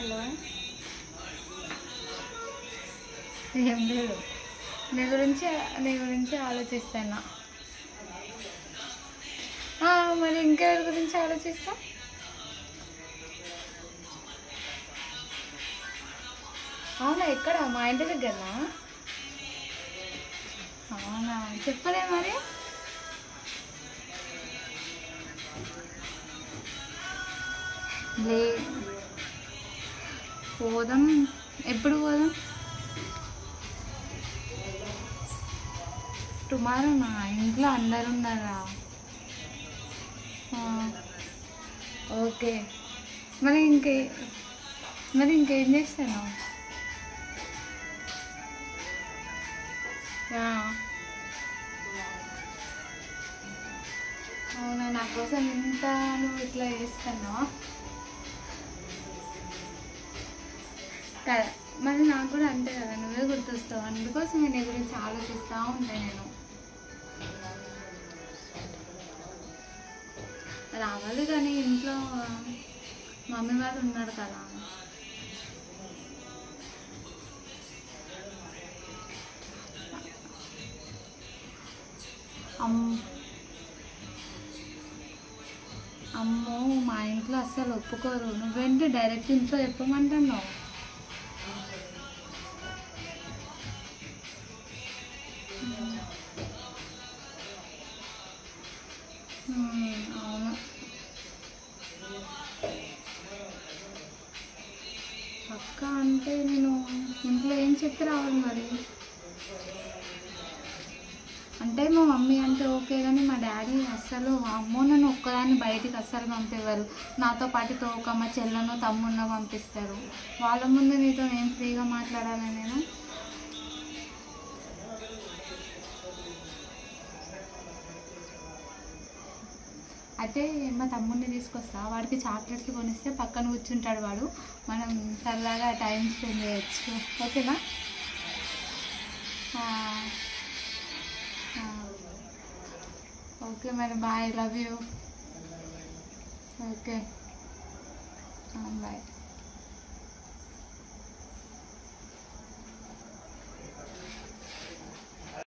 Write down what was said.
Hello, ఏం లేదు. నీ గురించి ఆలోచిస్తాను. మరి ఇంకెవరి గురించి ఆలోచిస్తా? అవునా, ఎక్కడ? మా ఇంటి దగ్గరనా? అవునా, చెప్పలే మరి. లే, పోదాం. ఎప్పుడు పోదాం? టుమారో. నా ఇంట్లో అందరు ఉన్నారా? ఓకే. మరి ఇంకే మరి ఇంకేం చేస్తాను? అవునా, నా కోసం ఇంత నువ్వు ఇట్లా చేస్తాను కదా. మరి నాకు కూడా అంతే కదా, నువ్వే గుర్తొస్తావు. అందుకోసం నీ గురించి ఆలోచిస్తూ ఉంటాను నేను. రావాలి కానీ ఇంట్లో మమ్మీ వాళ్ళు ఉన్నారు కదా. అమ్మో, మా ఇంట్లో అస్సలు ఒప్పుకోరు. నువ్వేంటి డైరెక్ట్ ఇంట్లో చెప్పమంటున్నావు? అవును. అక్క అంటే నేను ఇంట్లో ఏం చెప్పి రావాలి మరి? అంటే మా మమ్మీ అంటే ఓకే, కానీ మా డాడీ అస్సలు, అమ్మో నన్ను ఒక్కదాన్ని బయటికి అస్సలు పంపేవారు. నాతో పాటు ఒక మా చెల్లెనో తమ్ముడినో పంపిస్తారు. వాళ్ళ ముందు నీతో నేను ఫ్రీగా మాట్లాడాలి నేను. అయితే మా తమ్ముడిని తీసుకొస్తా, వాడికి చాక్లెట్లు కొనిస్తే పక్కన కూర్చుంటాడు వాడు. మనం సరదాగా టైం స్పెండ్ చేయొచ్చు. ఓకేనా? ఓకే మరి, bye, love you. Okay, bye.